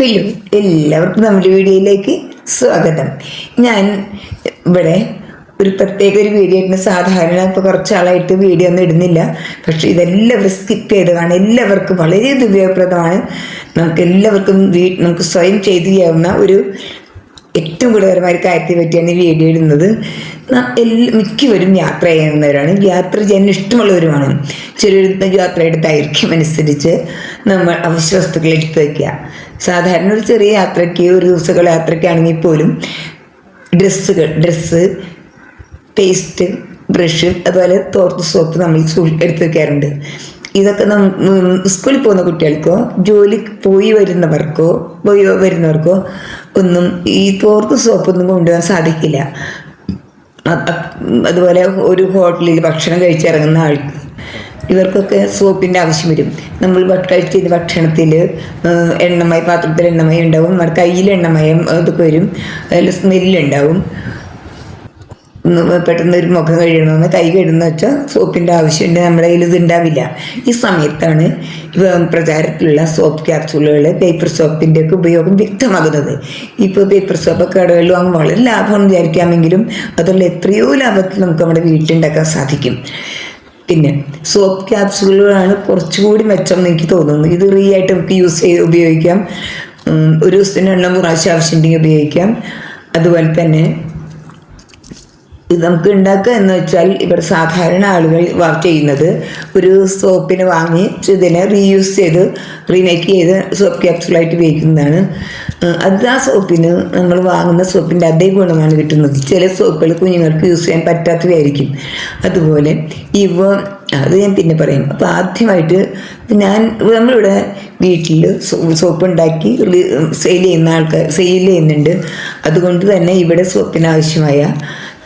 Hello, എല്ലാവർക്കും നമ്മുടെ വീഡിയോയിലേക്ക് സ്വാഗതം. ഞാൻ ഇവിടെ ഒരു പ്രത്യേക ഒരു വീഡിയോ ഇടുന്ന സാധാരണ ഇപ്പോൾ കുറച്ചാളായിട്ട് വീഡിയോ ഒന്നും ഇടുന്നില്ല. പക്ഷേ ഇതെല്ലാവരും സ്കിപ്പ് ചെയ്ത് കാണാം. എല്ലാവർക്കും വളരെ ഉപയോഗപ്രദമാണ്. നമുക്ക് സ്വയം ചെയ്തു ചെയ്യാവുന്ന ഒരു ഏറ്റവും ഗുണകരമായ കാര്യത്തെ പറ്റിയാണ് ഈ വീഡിയോ ഇടുന്നത്. മിക്കവരും യാത്ര ചെയ്യുന്നവരാണ്, യാത്ര ചെയ്യാൻ ഇഷ്ടമുള്ളവരുമാണ്. ചെറിയ യാത്രയുടെ ദൈർഘ്യം അനുസരിച്ച് നമ്മൾ അവശ്യ വസ്തുക്കൾ എടുത്തു വയ്ക്കുക. സാധാരണ ഒരു ചെറിയ യാത്രയ്ക്ക്, ഒരു ദിവസങ്ങൾ യാത്രയ്ക്കാണെങ്കിൽ പോലും ഡ്രസ്സ്, പേസ്റ്റ്, ബ്രഷ്, അതുപോലെ തോർത്ത് സോപ്പ് നമ്മൾ എടുത്തു വയ്ക്കാറുണ്ട്. ഇതൊക്കെ സ്കൂളിൽ പോകുന്ന കുട്ടികൾക്കോ ജോലിക്ക് പോയി വരുന്നവർക്കോ ഒന്നും ഈ തോർത്ത് സോപ്പൊന്നും കൊണ്ടുപോകാൻ സാധിക്കില്ല. അതുപോലെ ഒരു ഹോട്ടലിൽ ഭക്ഷണം കഴിച്ചിറങ്ങുന്ന ആൾക്ക് ഇവർക്കൊക്കെ സോപ്പിൻ്റെ ആവശ്യം വരും. നമ്മൾ കഴിച്ച ഭക്ഷണത്തിൽ പാത്രത്തിൽ എണ്ണമയം ഉണ്ടാവും, നമ്മുടെ കയ്യിൽ എണ്ണമയം അതൊക്കെ വരും, അതിൽ സ്മെല്ലുണ്ടാവും. പെട്ടെന്ന് ഒരു മുഖം കഴുകണമെന്ന് കൈ കഴുകുന്ന വെച്ചാൽ സോപ്പിൻ്റെ ആവശ്യമുണ്ട്, നമ്മുടെ കയ്യിൽ ഇതുണ്ടാവില്ല. ഈ സമയത്താണ് പ്രചാരത്തിലുള്ള സോപ്പ് ക്യാപ്സൂളുകൾ, പേപ്പർ സോപ്പിൻ്റെ ഒക്കെ ഉപയോഗം വ്യക്തമാകുന്നത്. ഇപ്പോൾ പേപ്പർ സോപ്പൊക്കെ കടകളിൽ വാങ്ങും വളരെ ലാഭമെന്ന് വിചാരിക്കാമെങ്കിലും അതുള്ള എത്രയോ ലാഭത്തിൽ നമുക്ക് നമ്മുടെ വീട്ടിലുണ്ടാക്കാൻ സാധിക്കും. പിന്നെ സോപ്പ് ക്യാപ്സൂളുകളാണ് കുറച്ചുകൂടി മെച്ചം എന്ന് എനിക്ക് തോന്നുന്നു. ഇത് ആയിട്ട് നമുക്ക് ഉപയോഗിക്കാം. ഒരു ദിവസത്തിന് 8 പ്രാവശ്യം ആവശ്യമുണ്ടെങ്കിൽ ഉപയോഗിക്കാം. അതുപോലെ തന്നെ ഇത് നമുക്ക് ഉണ്ടാക്കുക എന്ന് വെച്ചാൽ ഇവിടെ സാധാരണ ആളുകൾ ചെയ്യുന്നത് ഒരു സോപ്പിനെ വാങ്ങി ഇതിനെ റീമേക്ക് ചെയ്ത് സോപ്പ് ക്യാപ്സൂളായിട്ട് ഉപയോഗിക്കുന്നതാണ്. അത് ആ സോപ്പിന് നമ്മൾ വാങ്ങുന്ന സോപ്പിൻ്റെ അതേ ഗുണമാണ് കിട്ടുന്നത്. ചില സോപ്പുകൾ കുഞ്ഞുങ്ങൾക്ക് യൂസ് ചെയ്യാൻ പറ്റാത്തവയായിരിക്കും. അതുപോലെ അത് ഞാൻ പിന്നെ പറയാം. അപ്പോൾ ആദ്യമായിട്ട് നമ്മളിവിടെ വീട്ടിൽ സോപ്പ് ഉണ്ടാക്കി സെയിൽ ചെയ്യുന്നുണ്ട്. അതുകൊണ്ട് തന്നെ ഇവിടെ സോപ്പിന് ആവശ്യമായ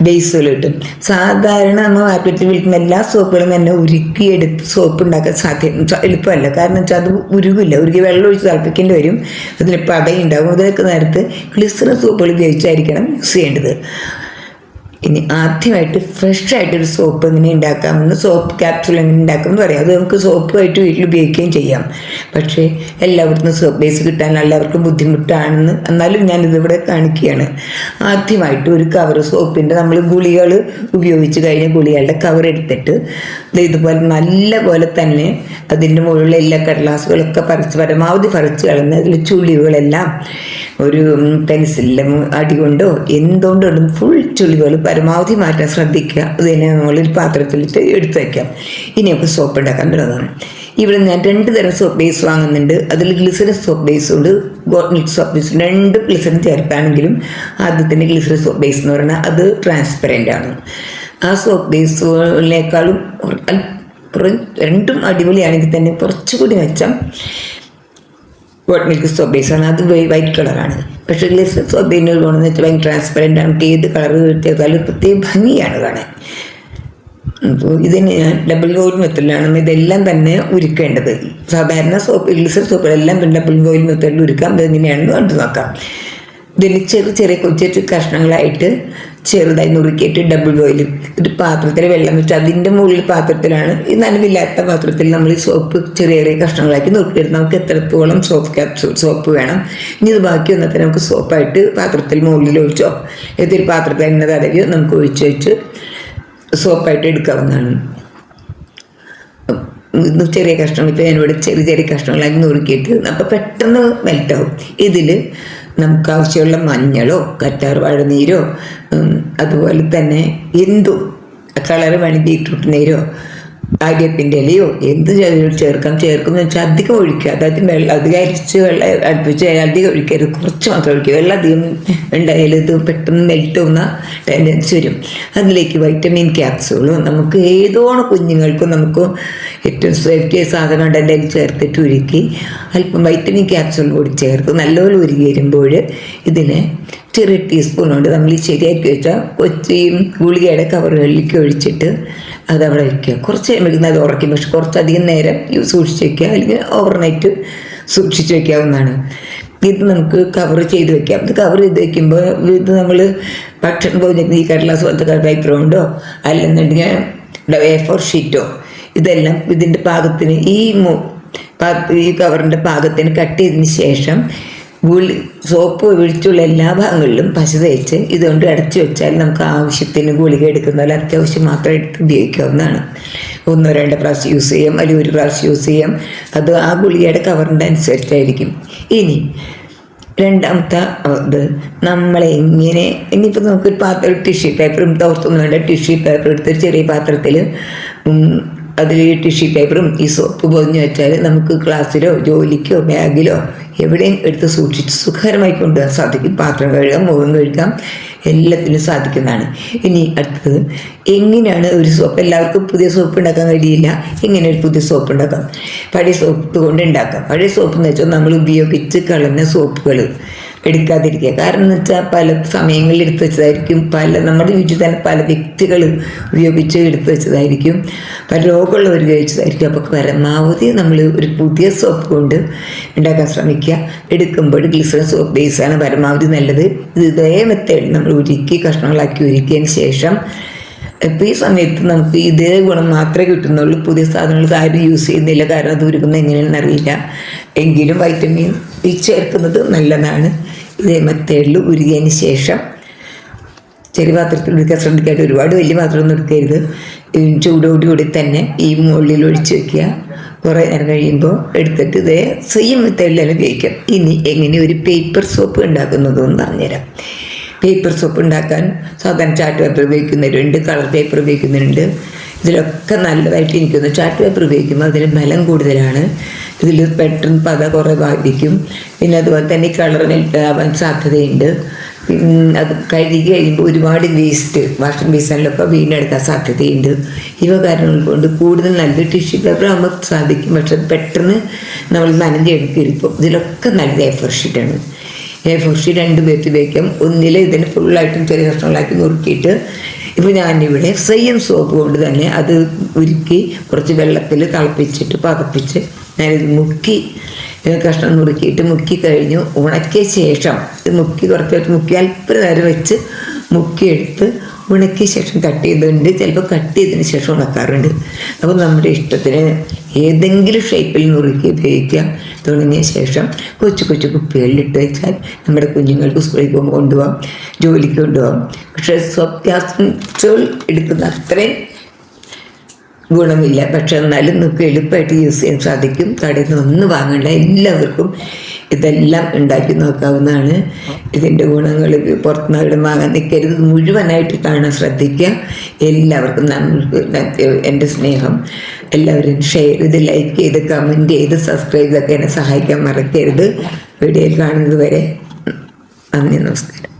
ബേസുകൾ കിട്ടും. സാധാരണ നമ്മൾ മാർക്കറ്റിൽ വിൽക്കുന്ന എല്ലാ സോപ്പുകളും തന്നെ ഉരുക്കിയെടുത്ത് സോപ്പ് ഉണ്ടാക്കാൻ എളുപ്പമല്ല. കാരണം വെച്ചാൽ അത് ഉരുകി വെള്ളം ഒഴിച്ച് തിളപ്പിക്കേണ്ടി വരും. അതിൽ പതയുണ്ടാവും. അതിലൊക്കെ നേരത്ത് ഗ്ലിസറിൻ സോപ്പുകൾ ഉപയോഗിച്ചായിരിക്കണം യൂസ് ചെയ്യേണ്ടത്. ഇനി ആദ്യമായിട്ട് ഫ്രഷായിട്ടൊരു സോപ്പ് എങ്ങനെ ഉണ്ടാക്കാമെന്ന്, സോപ്പ് ക്യാപ്സൂൾ എങ്ങനെ ഉണ്ടാക്കാമെന്ന് പറയാം. അത് നമുക്ക് സോപ്പുമായിട്ട് വീട്ടിൽ ഉപയോഗിക്കുകയും ചെയ്യാം. പക്ഷേ എല്ലാവർക്കും സോപ്പ് ബേസ് കിട്ടാൻ എല്ലാവർക്കും ബുദ്ധിമുട്ടാണെന്ന് എന്നാലും ഞാനിതിവിടെ കാണിക്കുകയാണ്. ആദ്യമായിട്ട് ഒരു കവർ സോപ്പിൻ്റെ നമ്മൾ ഗുളികൾ ഉപയോഗിച്ച് കഴിഞ്ഞ ഗുളികളുടെ കവർ എടുത്തിട്ട് ഇതുപോലെ നല്ല പോലെ തന്നെ അതിൻ്റെ മുകളിലുള്ള എല്ലാ കടലാസുകളൊക്കെ പരമാവധി പറിച്ച് കളഞ്ഞ് അതിൽ ചുളിവുകളെല്ലാം ഒരു പെൻസിലിൻ്റെ അടി കൊണ്ടോ എന്തുകൊണ്ടും ഫുൾ ചുളിവുകൾ പരമാവധി മാറ്റാൻ ശ്രദ്ധിക്കുക. ഇതിനെ നമ്മളൊരു പാത്രത്തിലിട്ട് എടുത്തു വയ്ക്കാം. ഇനി നമുക്ക് സോപ്പ് ഉണ്ടാക്കാൻ തുടങ്ങാം. ഇവിടെ ഞാൻ 2 തരം സോപ്പ് ബേസ് വാങ്ങുന്നുണ്ട്. അതിൽ ഗ്ലിസറിൻ സോപ്പ് ബേസ് ഉണ്ട്, ഗോൾഡ് സോപ്പ് ബേസ്. 2 ഗ്ലിസറിൻ ചേർത്താണെങ്കിലും ആദ്യത്തിൻ്റെ ഗ്ലിസറിൻ സോപ്പ് ബേസ് എന്ന് പറഞ്ഞാൽ അത് ട്രാൻസ്പെറൻ്റ് ആണ്. ആ സോപ്പ് ബേസിനേക്കാളും രണ്ടും അടിപൊളിയാണെങ്കിൽ തന്നെ കുറച്ചുകൂടി മെച്ചം മിൽക്ക് സോപ്പ് ബേസാണ്. അത് വൈറ്റ് കളറാണ്. പക്ഷേ ഗ്ലിസറിൻ സോപ്പ് ബേസിന് ഗുണമെന്ന് വെച്ചാൽ ഭയങ്കര ട്രാൻസ്പെറൻ്റ് ആണ്. ഏത് കളർ ചെയ്താലും പ്രത്യേക ഭംഗിയാണ് കാണാൻ. അപ്പോൾ ഇതിന് ഞാൻ ഡബിൾ ബോയിൽ മെത്തഡിലാണ് ഇതെല്ലാം തന്നെ ഉരുക്കേണ്ടത്. സാധാരണ ഗ്ലിസറിൻ സോപ്പുകളെല്ലാം ഡബിൾ ബോയിൽ മെത്തഡിൽ ഉരുക്കാം. അതെങ്ങനെയാണെന്ന് കണ്ടു നോക്കാം. ഇതിന് ചെറിയ കഷ്ണങ്ങളായിട്ട് ചെറുതായി നുറുക്കിയിട്ട് ഡബിൾ ബോയിൽ ഒരു പാത്രത്തിൽ വെള്ളം വെച്ച് അതിൻ്റെ മുകളിൽ പാത്രത്തിലാണ്, ഈ നനവില്ലാത്ത പാത്രത്തിൽ നമ്മൾ ഈ സോപ്പ് ചെറിയ കഷ്ണങ്ങളാക്കി നുറുക്കിയെടുത്ത് നമുക്ക് എത്രത്തോളം സോപ്പ് വേണം. ഇനി ഇത് ബാക്കി വന്നിട്ട് നമുക്ക് സോപ്പായിട്ട് പാത്രത്തിൽ മുകളിൽ ഒഴിച്ചോ ഏതൊരു പാത്രത്തിൽ എണ്ണ തടവിയോ നമുക്ക് ഒഴിച്ച് വെച്ച് സോപ്പായിട്ട് എടുക്കാവുന്നതാണ്. ചെറിയ കഷ്ണങ്ങൾ ഇപ്പോൾ ഞാനിവിടെ ചെറിയ കഷ്ണങ്ങളാക്കി നുറുക്കിയിട്ട് അപ്പോൾ പെട്ടെന്ന് മെൽറ്റാവും. ഇതിൽ നമുക്ക് ആവശ്യമുള്ള മഞ്ഞളോ കറ്റാർ വാഴനീരോ അതുപോലെ തന്നെ എന്തും കളറ് വേണമെങ്കിൽ ബീട്രൂട്ട് നീരോ ആര്യപ്പിൻ്റെ ഇലയോ എന്ത് ചേർക്കുമെന്ന് വെച്ചാൽ അധികം ഒഴിക്കുക. അതായത് അധികം അരിച്ച് വെള്ളം അടുപ്പിച്ച് അധികം ഒഴിക്കരുത്, കുറച്ച് മാത്രം ഒഴിക്കുക. വെള്ളം അധികം ഉണ്ടായാലും ഇത് പെട്ടെന്ന് മെൽറ്റ് ആവുന്ന ടെൻഡൻസി വരും. അതിലേക്ക് വൈറ്റമിൻ ക്യാപ്സൂളും നമുക്ക് കുഞ്ഞുങ്ങൾക്കും നമുക്കും ഏറ്റവും സേഫ്റ്റി സാധനം ഉണ്ട് അതിൽ ചേർത്തിട്ട് ഉരുക്കി അല്പം വൈറ്റമിൻ ക്യാപ്സൂൾ കൂടി ചേർത്ത് നല്ലപോലെ ഉരുകി വരുമ്പോൾ ഇതിനെ ചെറിയ ടീസ്പൂൺ കൊണ്ട് നമ്മൾ ശരിയാക്കി വെച്ചാൽ കൊച്ചിയും ഗുളികയുടെ കവറുകളിലേക്ക് ഒഴിച്ചിട്ട് അതവിടെ വയ്ക്കുക. കുറച്ച് കഴിയുമ്പോഴേക്കും അത് ഉറക്കും. പക്ഷെ കുറച്ചധികം നേരം സൂക്ഷിച്ച് വയ്ക്കുക, അല്ലെങ്കിൽ ഓവർനൈറ്റ് സൂക്ഷിച്ച് വയ്ക്കാവുന്നതാണ്. ഇത് നമുക്ക് കവർ ചെയ്ത് വെക്കാം. ഇത് കവർ ചെയ്ത് വയ്ക്കുമ്പോൾ ഇത് നമ്മൾ ഭക്ഷണം പോയി ഈ കടലാസ് പോലത്തെ പേപ്പർ കൊണ്ടോ അല്ലെന്നുണ്ടെങ്കിൽ A4 ഷീറ്റോ ഇതെല്ലാം ഇതിൻ്റെ പാകത്തിന് ഈ കവറിൻ്റെ പാകത്തിന് കട്ട് ചെയ്തതിന് ശേഷം സോപ്പ് ഒഴിച്ചുള്ള എല്ലാ ഭാഗങ്ങളിലും പശ തേച്ച് ഇതുകൊണ്ട് അടച്ചു വെച്ചാൽ നമുക്ക് ആവശ്യത്തിന് ഗുളിക എടുക്കുന്ന പോലെ അത്യാവശ്യം മാത്രം എടുത്ത് ഉപയോഗിക്കാവുന്നതാണ്. 1-2 പ്രാവശ്യം യൂസ് ചെയ്യാം, അല്ലെങ്കിൽ 1 പ്രാവശ്യം യൂസ് ചെയ്യാം. അത് ആ ഗുളികയുടെ കവറിൻ്റെ അനുസരിച്ചായിരിക്കും. ഇനി രണ്ടാമത്തെ ഇത് നമ്മളെങ്ങനെ, ഇനിയിപ്പോൾ നമുക്കൊരു പാത്രം ടിഷ്യൂ പേപ്പറും തോർത്തൊന്നും വേണ്ട, ടിഷ്യൂ പേപ്പർ എടുത്തൊരു ചെറിയ പാത്രത്തിൽ അതിൽ ടിഷ്യൂ പേപ്പറും ഈ സോപ്പ് പൊതിഞ്ഞ് വെച്ചാൽ നമുക്ക് ക്ലാസ്സിലോ ജോലിക്കോ ബാഗിലോ എവിടെയും എടുത്ത് സൂക്ഷിച്ച് സുഖകരമായി കൊണ്ടുപോകാൻ സാധിക്കും. പാത്രം കഴുകാം, മുഖം കഴുകാം, എല്ലാത്തിനും സാധിക്കുന്നതാണ്. ഇനി അടുത്തത് എങ്ങനെയാണ് ഒരു സോപ്പ്, എല്ലാവർക്കും പുതിയ സോപ്പ് ഉണ്ടാക്കാൻ കഴിയില്ല. എങ്ങനെ ഒരു പുതിയ സോപ്പ് ഉണ്ടാക്കാം? പഴയ സോപ്പ് കൊണ്ട് ഉണ്ടാക്കാം. പഴയ സോപ്പ് എന്ന് വെച്ചാൽ നമ്മൾ ഉപയോഗിച്ച് കളഞ്ഞ സോപ്പുകൾ എടുക്കാതിരിക്കുക. കാരണം എന്ന് വെച്ചാൽ പല സമയങ്ങളിൽ എടുത്തു വെച്ചതായിരിക്കും, നമ്മുടെ വീട്ടിൽ തന്നെ പല വ്യക്തികൾ ഉപയോഗിച്ച് എടുത്തു വെച്ചതായിരിക്കും, പല രോഗമുള്ളവർ ഉപയോഗിച്ചതായിരിക്കും. അപ്പോൾ പരമാവധി നമ്മൾ ഒരു പുതിയ സോപ്പ് കൊണ്ട് ഉണ്ടാക്കാൻ ശ്രമിക്കുക. എടുക്കുമ്പോൾ ഗ്ലിസറിൻ സോപ്പ് ബേസാണ് പരമാവധി നല്ലത്. ഇതേ മെത്തേഡ് നമ്മൾ ഉരുക്കി കഷ്ണങ്ങളാക്കി ഉരുക്കിയതിന് ശേഷം, ഇപ്പോൾ ഈ സമയത്ത് നമുക്ക് ഇതേ ഗുണം മാത്രമേ കിട്ടുന്നുള്ളൂ. പുതിയ സാധനങ്ങൾ ആരും യൂസ് ചെയ്യുന്നില്ല, കാരണം അത് ഉരുക്കുന്നത് എങ്ങനെയാണെന്ന് അറിയില്ല. എങ്കിലും വൈറ്റമിൻ ഇ ചേർക്കുന്നത് നല്ലതാണ്. ഇതേ മെത്തേഡിൽ ഉരുകിയതിന് ശേഷം ചെറിയ പാത്രത്തിൽ എടുക്കാൻ ശ്രദ്ധിക്കാതെ, ഒരുപാട് വലിയ പാത്രമൊന്നും എടുക്കരുത്. ചൂടോടുകൂടി തന്നെ ഈ മുകളിൽ ഒഴിച്ച് വയ്ക്കുക. കുറേ നേരം കഴിയുമ്പോൾ എടുത്തിട്ട് ഇതേ സെയിം മെത്തേഡിൽ തന്നെ ഉപയോഗിക്കാം. ഇനി എങ്ങനെ ഒരു പേപ്പർ സോപ്പ് ഉണ്ടാക്കുന്നതെന്ന് പറഞ്ഞുതരാം. പേപ്പർ സോപ്പ് ഉണ്ടാക്കാൻ സാധാരണ ചാർട്ട് പേപ്പർ ഉപയോഗിക്കുന്നവരുണ്ട്, കളർ പേപ്പർ ഉപയോഗിക്കുന്നവരുണ്ട്. ഇതിലൊക്കെ നല്ലതായിട്ട് എനിക്കൊന്ന് ചാർട്ട് പേപ്പർ ഉപയോഗിക്കുമ്പോൾ അതിന് ബലം കൂടുതലാണ്. ഇതിൽ പെട്ടെന്ന് പത കുറവായിരിക്കും. പിന്നെ അതുപോലെ തന്നെ കളറിന് ആവാൻ സാധ്യതയുണ്ട്. പിന്നെ അത് കഴുകി കഴിയുമ്പോൾ ഒരുപാട് വേസ്റ്റ് വാഷിംഗ് ബേസിനിലൊക്കെ വീണ്ടെടുക്കാൻ സാധ്യതയുണ്ട്. ഇവ കാരണങ്ങൾ കൊണ്ട് കൂടുതൽ നല്ല ടിഷ്യൂ പേപ്പർ ആകുമ്പോൾ സാധിക്കും. പക്ഷെ പെട്ടെന്ന് നമ്മൾ നനഞ്ഞെടുക്കിരിക്കും. ഇതിലൊക്കെ നല്ല A4 ഷീറ്റാണ്. A4 ഷീറ്റ് 2 പേർക്ക് ഉപയോഗിക്കാം. ഒന്നിൽ ഇതിന് ഫുള്ളായിട്ടും ചെറിയ കഷ്ണങ്ങളാക്കി നുറുക്കിയിട്ട്, ഇപ്പോൾ ഞാനിവിടെ സെയിം സോപ്പ് കൊണ്ട് തന്നെ അത് ഉരുക്കി കുറച്ച് വെള്ളത്തിൽ തിളപ്പിച്ചിട്ട് പതപ്പിച്ച് ഞാനിത് മുക്കി കഷ്ണം നുറുക്കിയിട്ട് മുക്കി കഴിഞ്ഞു. ഉണക്കിയ ശേഷം കുറച്ചായിട്ട് മുക്കി അല്പം നേരം വെച്ച് മുക്കിയെടുത്ത് ഉണക്കിയ ശേഷം കട്ട് ചെയ്തിട്ടുണ്ട്. ചിലപ്പോൾ കട്ട് ചെയ്തതിന് ശേഷം ഉണക്കാറുണ്ട്. അപ്പോൾ നമ്മുടെ ഇഷ്ടത്തിന് ഏതെങ്കിലും ഷേപ്പിൽ നുറുക്കി ഉപയോഗിക്കാം. തുടങ്ങിയ ശേഷം കൊച്ചു കൊച്ചു കുപ്പികളിലിട്ട് വെച്ചാൽ നമ്മുടെ കുഞ്ഞുങ്ങൾക്ക് സ്കൂളിൽ പോകുമ്പോൾ കൊണ്ടുപോകാം, ജോലിക്ക് കൊണ്ടുപോകാം. പക്ഷേ സോപ്പ് ക്യാപ്സ്യൂൾ എടുക്കുന്ന അത്രയും ഗുണമില്ല. പക്ഷെ എന്നാലും നമുക്ക് എളുപ്പമായിട്ട് യൂസ് ചെയ്യാൻ സാധിക്കും. കടയിൽ നിന്ന് ഒന്നും വാങ്ങേണ്ട, എല്ലാവർക്കും ഇതെല്ലാം ഉണ്ടാക്കി നോക്കാവുന്നതാണ്. ഇതിൻ്റെ ഗുണങ്ങൾ പുറത്തുനിന്ന് ഇവിടെ വാങ്ങാൻ നിൽക്കരുത്, മുഴുവനായിട്ട് കാണാൻ ശ്രദ്ധിക്കുക. എല്ലാവർക്കും നമ്മൾക്ക് എൻ്റെ സ്നേഹം. എല്ലാവരും ഷെയർ ചെയ്ത്, ലൈക്ക് ചെയ്ത്, കമൻറ്റ് ചെയ്ത്, സബ്സ്ക്രൈബ് ചെയ്തൊക്കെ എന്നെ സഹായിക്കാൻ മറക്കരുത്. വീഡിയോയിൽ കാണുന്നത് വരെ നന്ദി, നമസ്കാരം.